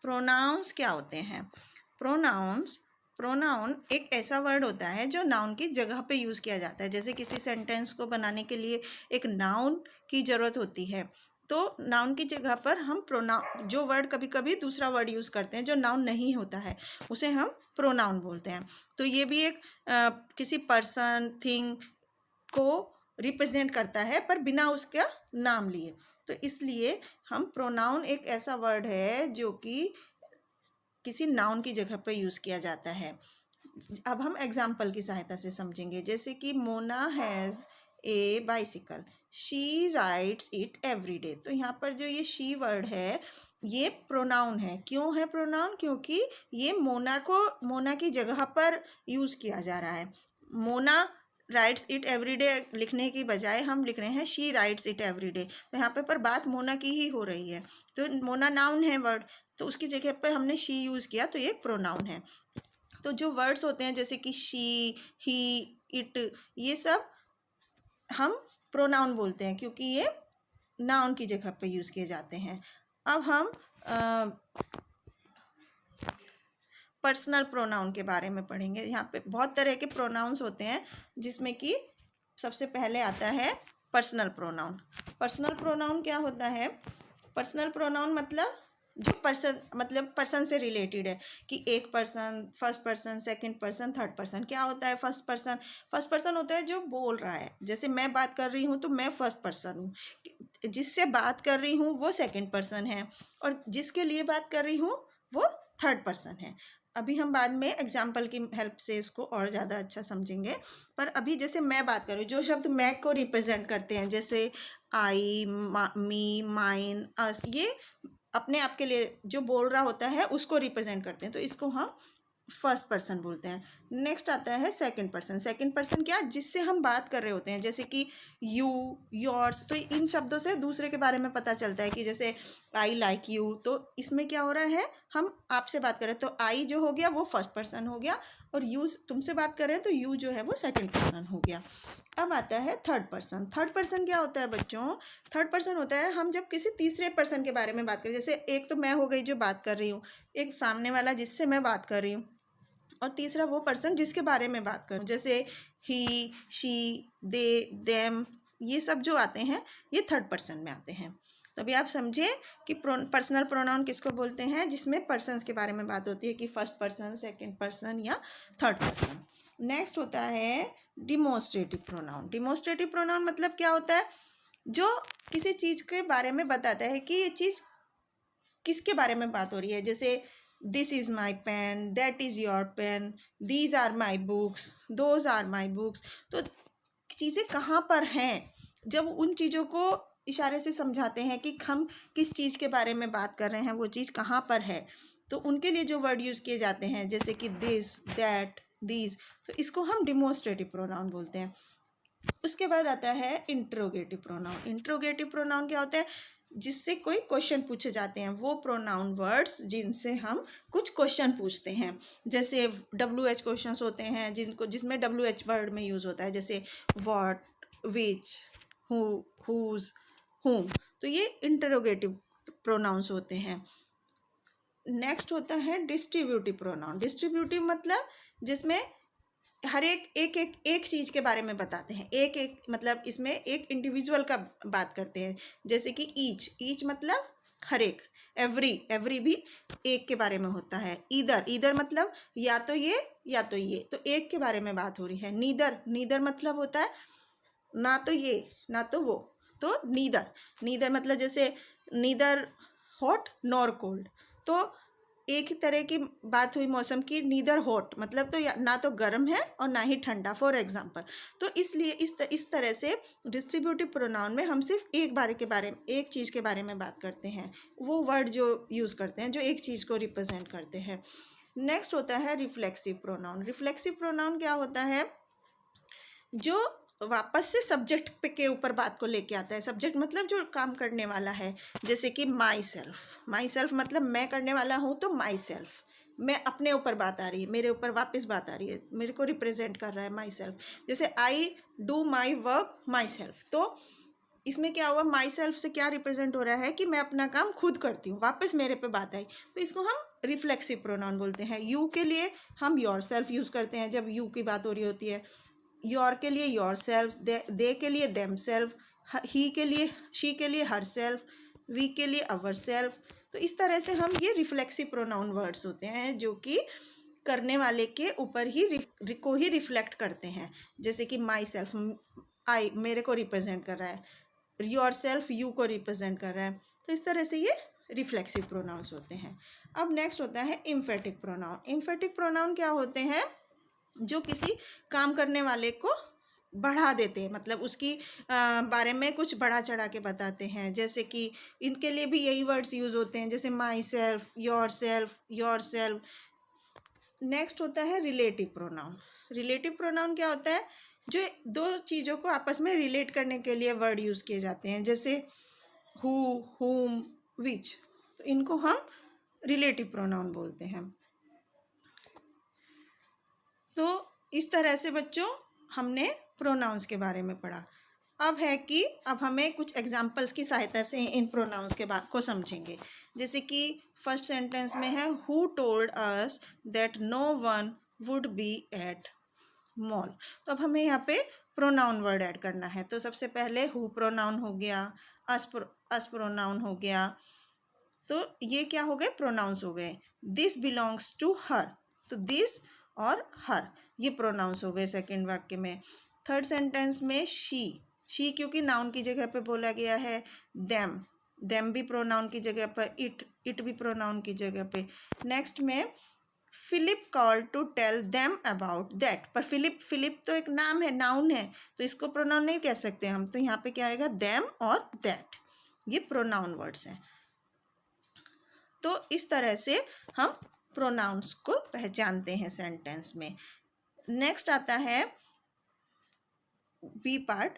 Pronounce क्या होते हैं? प्रोनाउन एक ऐसा वर्ड होता है जो नाउन की जगह पे यूज़ किया जाता है। जैसे किसी सेंटेंस को बनाने के लिए एक नाउन की ज़रूरत होती है, तो नाउन की जगह पर हम प्रोनाउन, जो वर्ड कभी कभी दूसरा वर्ड यूज़ करते हैं जो नाउन नहीं होता है, उसे हम प्रोनाउन बोलते हैं। तो ये भी एक किसी पर्सन थिंग को रिप्रेजेंट करता है, पर बिना उसका नाम लिए। तो इसलिए हम प्रोनाउन एक ऐसा वर्ड है जो कि किसी नाउन की जगह पर यूज़ किया जाता है। अब हम एग्जाम्पल की सहायता से समझेंगे। जैसे कि Mona has a bicycle, she rides it every day. तो यहाँ पर जो ये शी वर्ड है ये प्रोनाउन है। क्यों है प्रोनाउन? क्योंकि ये मोना की जगह पर यूज़ किया जा रहा है। Mona rides it every day लिखने की बजाय हम लिख रहे हैं she rides it every day. तो यहाँ पर बात मोना की ही हो रही है। तो मोना नाउन है वर्ड, तो उसकी जगह पर हमने शी यूज़ किया, तो ये प्रोनाउन है। तो जो वर्ड्स होते हैं जैसे कि शी, ही, इट, ये सब हम प्रोनाउन बोलते हैं क्योंकि ये नाउन की जगह पे यूज़ किए जाते हैं। अब हम पर्सनल प्रोनाउन के बारे में पढ़ेंगे। यहाँ पे बहुत तरह के प्रोनाउंस होते हैं, जिसमें कि सबसे पहले आता है पर्सनल प्रोनाउन। पर्सनल प्रोनाउन क्या होता है? पर्सनल प्रोनाउन मतलब जो पर्सन से रिलेटेड है, कि एक person, first person, second person, third person. क्या होता है फर्स्ट पर्सन होता है जो बोल रहा है। जैसे मैं बात कर रही हूँ तो मैं फर्स्ट पर्सन हूँ, जिससे बात कर रही हूँ वो सेकंड पर्सन है, और जिसके लिए बात कर रही हूँ वो थर्ड पर्सन है। अभी हम बाद में एग्जाम्पल की हेल्प से इसको और ज़्यादा अच्छा समझेंगे। पर अभी जैसे मैं बात कर रही हूँ, जो शब्द मैं को रिप्रेजेंट करते हैं, जैसे आई, मी, माइन, अस, ये अपने आप के लिए जो बोल रहा होता है उसको रिप्रेजेंट करते हैं, तो इसको हम फर्स्ट पर्सन बोलते हैं। नेक्स्ट आता है सेकंड पर्सन क्या? जिससे हम बात कर रहे होते हैं, जैसे कि यू, योर्स। तो इन शब्दों से दूसरे के बारे में पता चलता है कि जैसे आई लाइक यू, तो इसमें क्या हो रहा है, हम आपसे बात कर रहे हैं तो आई जो हो गया वो फर्स्ट पर्सन हो गया, और यू तुमसे बात कर रहे हैं तो यू जो है वो सेकंड पर्सन हो गया। अब आता है थर्ड पर्सन क्या होता है बच्चों? थर्ड पर्सन होता है हम जब किसी तीसरे पर्सन के बारे में बात करें। जैसे एक तो मैं हो गई जो बात कर रही हूँ, एक सामने वाला जिससे मैं बात कर रही हूँ, और तीसरा वो पर्सन जिसके बारे में बात करूँ। जैसे ही, शी, दे, देम, ये सब जो आते हैं ये थर्ड पर्सन में आते हैं। तो अभी आप समझे कि पर्सनल प्रोनाउन किसको बोलते हैं, जिसमें पर्सन्स के बारे में बात होती है, कि फर्स्ट पर्सन, सेकंड पर्सन या थर्ड पर्सन। नेक्स्ट होता है डिमोन्स्ट्रेटिव प्रोनाउन मतलब क्या होता है? जो किसी चीज़ के बारे में बताता है कि ये चीज़ किसके बारे में बात हो रही है। जैसे this is my pen, that is your pen, these are my books, those are my books. तो चीज़ें कहाँ पर हैं, जब उन चीज़ों को इशारे से समझाते हैं कि हम किस चीज़ के बारे में बात कर रहे हैं, वो चीज़ कहाँ पर है, तो उनके लिए जो वर्ड यूज़ किए जाते हैं, जैसे कि दिस, दैट, दीज, तो इसको हम डिमोन्स्ट्रेटिव प्रोनाउन बोलते हैं। उसके बाद आता है इंट्रोगेटिव प्रोनाउन क्या होता है? जिससे कोई क्वेश्चन पूछे जाते हैं, वो प्रोनाउन वर्ड्स जिनसे हम कुछ क्वेश्चन पूछते हैं। जैसे WH क्वेश्चंस होते हैं जिसमें WH वर्ड में यूज़ होता है, जैसे व्हाट, विच, हु, हुज, हुम। तो ये इंटरोगेटिव प्रोनाउंस होते हैं। नेक्स्ट होता है डिस्ट्रीब्यूटिव मतलब जिसमें हर एक चीज़ के बारे में बताते हैं। एक मतलब इसमें एक इंडिविजुअल का बात करते हैं। जैसे कि ईच मतलब हर एक, एवरी भी एक के बारे में होता है। ईदर मतलब या तो ये या तो ये, तो एक के बारे में बात हो रही है। नीदर मतलब होता है ना तो ये ना तो वो, तो नीदर मतलब जैसे नीदर हॉट नॉर कोल्ड, तो एक ही तरह की बात हुई मौसम की। नीदर हॉट मतलब तो ना तो गर्म है और ना ही ठंडा, फॉर एग्जांपल। तो इसलिए इस तरह से डिस्ट्रीब्यूटिव प्रोनाउन में हम सिर्फ एक चीज़ के बारे में बात करते हैं, वो वर्ड जो यूज़ करते हैं जो एक चीज़ को रिप्रेजेंट करते हैं। नेक्स्ट होता है रिफ्लेक्सिव प्रोनाउन क्या होता है? जो वापस से सब्जेक्ट के ऊपर बात को लेके आता है। सब्जेक्ट मतलब जो काम करने वाला है। जैसे कि माई सेल्फ मतलब मैं करने वाला हूँ, तो माई सेल्फ, मैं अपने ऊपर बात आ रही है, मेरे ऊपर वापस बात आ रही है, मेरे को रिप्रेजेंट कर रहा है माई सेल्फ। जैसे I do my work my self, तो इसमें क्या हुआ, माई सेल्फ से क्या रिप्रेजेंट हो रहा है कि मैं अपना काम खुद करती हूँ, वापस मेरे पे बात आई, तो इसको हम रिफ्लेक्सिव प्रोनाउन बोलते हैं। यू के लिए हम योर सेल्फ यूज़ करते हैं जब यू की बात हो रही होती है, योर के लिए योर सेल्फ, दे के लिए देम सेल्फ, ही के लिए शी के लिए हर सेल्फ, वी के लिए अवर सेल्फ। तो इस तरह से हम ये रिफ्लेक्सिव प्रोनाउन वर्ड्स होते हैं जो कि करने वाले के ऊपर ही रिफ्लेक्ट करते हैं। जैसे कि माई सेल्फ, आई मेरे को रिप्रेजेंट कर रहा है, योर सेल्फ यू को रिप्रेजेंट कर रहा है। तो इस तरह से ये रिफ्लेक्सिव प्रोनाउंस होते हैं। अब नेक्स्ट होता है इम्फेटिक प्रोनाउन। इम्फेटिक प्रोनाउन क्या होते हैं, जो किसी काम करने वाले को बढ़ा देते हैं, मतलब उसकी बारे में कुछ बढ़ा चढ़ा के बताते हैं। जैसे कि इनके लिए भी यही वर्ड्स यूज़ होते हैं, जैसे my self, your self, your self. Next होता है रिलेटिव प्रोनाउन। रिलेटिव प्रोनाउन क्या होता है, जो दो चीज़ों को आपस में रिलेट करने के लिए वर्ड यूज़ किए जाते हैं, जैसे हु, हुम, विच। तो इनको हम रिलेटिव प्रोनाउन बोलते हैं। तो इस तरह से बच्चों हमने प्रोनाउंस के बारे में पढ़ा। अब है कि अब हमें कुछ एग्जाम्पल्स की सहायता से इन प्रोनाउंस के बात को समझेंगे। जैसे कि फर्स्ट सेंटेंस में है, who told us that no one would be at all. तो अब हमें यहाँ पे प्रोनाउन वर्ड ऐड करना है। तो सबसे पहले हु प्रोनाउन हो गया, अस प्रोनाउन हो गया। तो ये क्या हो गए, प्रोनाउंस हो गए। दिस बिलोंग्स टू हर, तो दिस और हर ये प्रोनाउंस हो गए सेकेंड वाक्य में। थर्ड सेंटेंस में शी क्योंकि नाउन की जगह पे बोला गया है। देम भी प्रोनाउन की जगह पर, इट भी प्रोनाउन की जगह पे। नेक्स्ट में Philip called to tell them about that, पर फिलिप तो एक नाम है, नाउन है, तो इसको प्रोनाउन नहीं कह सकते हम। तो यहाँ पे क्या आएगा, देम और दैट, ये प्रोनाउन वर्ड्स हैं। तो इस तरह से हम प्रोनाउंस को पहचानते हैं सेंटेंस में। नेक्स्ट आता है बी पार्ट।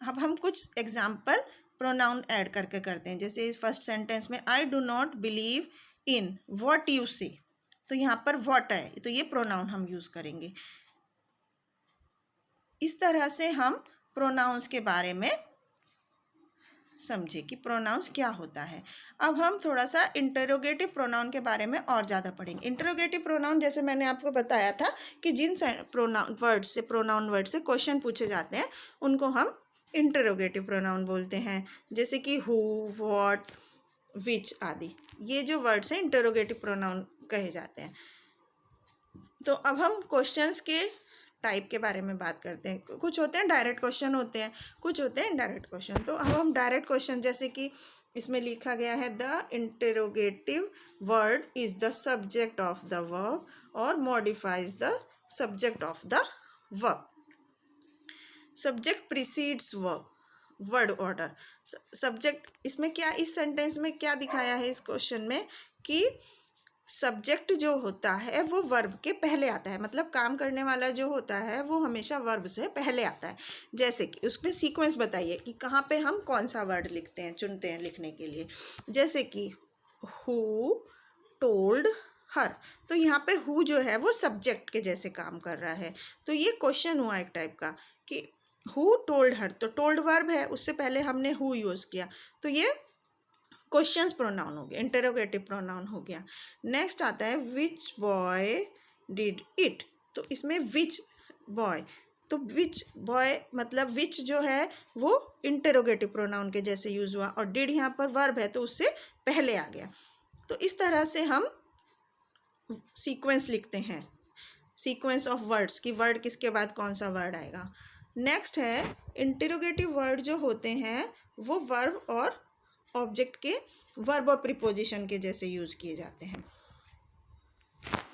अब हम कुछ एग्जाम्पल प्रोनाउन ऐड करके करते हैं। जैसे फर्स्ट सेंटेंस में, I do not believe in what you से, तो यहाँ पर व्हाट है, तो ये प्रोनाउन हम यूज़ करेंगे। इस तरह से हम प्रोनाउंस के बारे में समझे कि प्रोनाउंस क्या होता है। अब हम थोड़ा सा इंटरोगेटिव प्रोनाउन के बारे में और ज़्यादा पढ़ेंगे। इंटरोगेटिव प्रोनाउन, जैसे मैंने आपको बताया था कि जिन प्रोनाउन वर्ड से क्वेश्चन पूछे जाते हैं उनको हम इंटरोगेटिव प्रोनाउन बोलते हैं। जैसे कि हु, व्हाट, विच आदि, ये जो वर्ड्स हैं इंटरोगेटिव प्रोनाउन कहे जाते हैं। तो अब हम क्वेश्चंस के टाइप के बारे में बात करते हैं। कुछ होते हैं डायरेक्ट क्वेश्चन होते हैं, कुछ होते हैं इनडायरेक्ट क्वेश्चन। तो अब हम डायरेक्ट क्वेश्चन, जैसे कि इसमें लिखा गया है, the interrogative word is the subject of the verb और modifies the subject of the verb. Subject precedes verb, word order. Subject, इसमें क्या, इस सेंटेंस में क्या दिखाया है इस क्वेश्चन में, कि सब्जेक्ट जो होता है वो वर्ब के पहले आता है, मतलब काम करने वाला जो होता है वो हमेशा वर्ब से पहले आता है। जैसे कि उसमें सीक्वेंस बताइए कि कहाँ पे हम कौन सा वर्ड लिखते हैं, चुनते हैं लिखने के लिए। जैसे कि हु टोल्ड हर, तो यहाँ पे हु जो है वो सब्जेक्ट के जैसे काम कर रहा है। तो ये क्वेश्चन हुआ एक टाइप का कि हु टोल्ड हर, तो टोल्ड वर्ब है, उससे पहले हमने हु यूज़ किया, तो ये क्वेश्चंस प्रोनाउन हो गया, इंटरोगेटिव प्रोनाउन हो गया। नेक्स्ट आता है विच बॉय डिड इट, तो इसमें विच बॉय, तो विच बॉय मतलब विच जो है वो इंटरोगेटिव प्रोनाउन के जैसे यूज़ हुआ, और डिड यहाँ पर वर्ब है तो उससे पहले आ गया। तो इस तरह से हम सीक्वेंस लिखते हैं, सीक्वेंस ऑफ वर्ड्स की वर्ड किसके बाद कौन सा वर्ड आएगा। नेक्स्ट है इंटरोगेटिव वर्ड जो होते हैं वो वर्ब और ऑब्जेक्ट के, वर्ब और प्रीपोजिशन के जैसे यूज़ किए जाते हैं।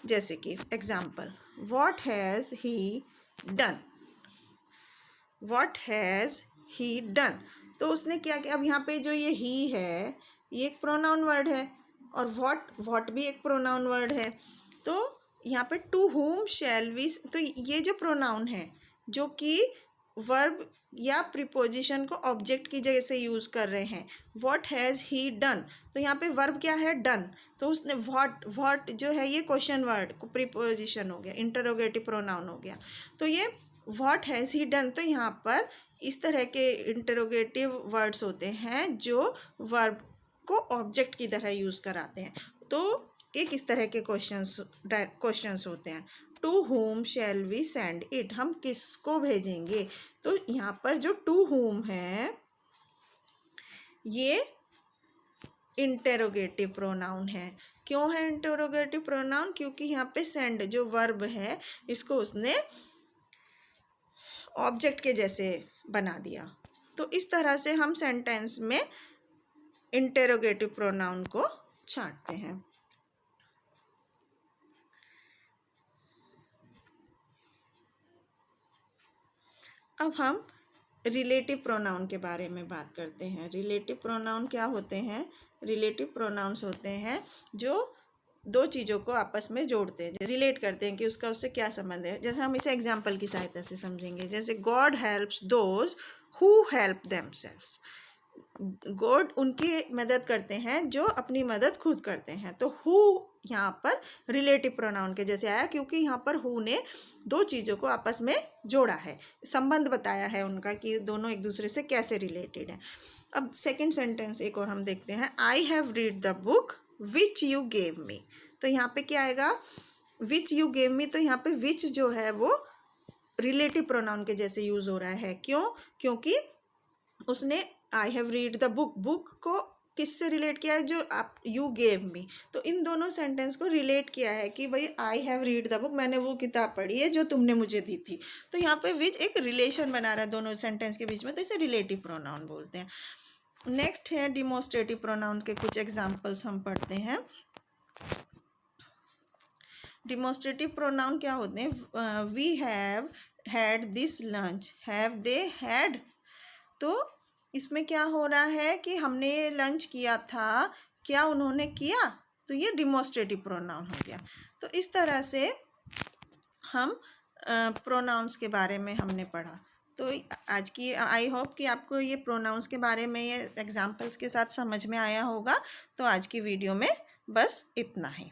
जैसे कि example, what has he done, what has he done, तो उसने क्या किया। अब यहाँ पे जो ये ही है ये एक प्रोनाउन वर्ड है, और व्हाट भी एक प्रोनाउन वर्ड है। तो यहाँ पे टू हुम शैल वी, तो ये जो प्रोनाउन है जो कि वर्ब या प्रीपोजिशन को ऑब्जेक्ट की जगह से यूज़ कर रहे हैं। व्हाट हैज़ ही डन, तो यहाँ पे वर्ब क्या है, डन, तो उसने व्हाट जो है ये क्वेश्चन वर्ड को प्रीपोजिशन हो गया, इंटरोगेटिव प्रोनाउन हो गया। तो ये व्हाट हैज़ ही डन, तो यहाँ पर इस तरह के इंटरोगेटिव वर्ड्स होते हैं जो वर्ब को ऑब्जेक्ट की तरह यूज़ कराते हैं। तो एक इस तरह के क्वेश्चंस होते हैं। To whom shall we send it, हम किसको भेजेंगे। तो यहाँ पर जो टू होम है ये इंटेरोगेटिव प्रोनाउन है। क्यों है इंटेरोगेटिव प्रोनाउन? क्योंकि यहाँ पे सेंड जो वर्ब है इसको उसने ऑब्जेक्ट के जैसे बना दिया। तो इस तरह से हम सेंटेंस में इंटेरोगेटिव प्रोनाउन को छांटते हैं। अब हम रिलेटिव प्रोनाउन के बारे में बात करते हैं। रिलेटिव प्रोनाउन क्या होते हैं? रिलेटिव प्रोनाउंस होते हैं जो दो चीज़ों को आपस में जोड़ते हैं, रिलेट करते हैं कि उसका उससे क्या संबंध है। जैसे हम इसे एग्जाम्पल की सहायता से समझेंगे। जैसे God helps those who help themselves, God उनकी मदद करते हैं जो अपनी मदद खुद करते हैं। तो हु यहाँ पर रिलेटिव प्रोनाउन के जैसे आया, क्योंकि यहाँ पर हु ने दो चीज़ों को आपस में जोड़ा है, संबंध बताया है उनका कि दोनों एक दूसरे से कैसे रिलेटेड है। अब सेकंड सेंटेंस एक और हम देखते हैं। I have read the book which you gave me. तो यहाँ पे क्या आएगा? Which you gave me. तो यहाँ पे विच जो है वो रिलेटिव प्रोनाउन के जैसे यूज़ हो रहा है। क्यों? क्योंकि उसने I have read the book, book को किससे रिलेट किया है? जो आप यू गेव मी। तो इन दोनों सेंटेंस को रिलेट किया है कि भाई I have read the book, मैंने वो किताब पढ़ी है जो तुमने मुझे दी थी। तो यहाँ पे विच एक रिलेशन बना रहा है दोनों सेंटेंस के बीच में, तो इसे रिलेटिव प्रोनाउन बोलते हैं। नेक्स्ट है डिमोस्ट्रेटिव प्रोनाउन के कुछ एग्जाम्पल्स हम पढ़ते हैं। डिमोस्ट्रेटिव प्रोनाउन क्या होते हैं? We have had this lunch, have they had. तो इसमें क्या हो रहा है कि हमने लंच किया था, क्या उन्होंने किया? तो ये डिमोस्ट्रेटिव प्रोनाउन हो गया। तो इस तरह से हम प्रोनाउंस के बारे में हमने पढ़ा। तो आज की आई होप कि आपको ये प्रोनाउंस के बारे में ये एग्जाम्पल्स के साथ समझ में आया होगा। तो आज की वीडियो में बस इतना ही।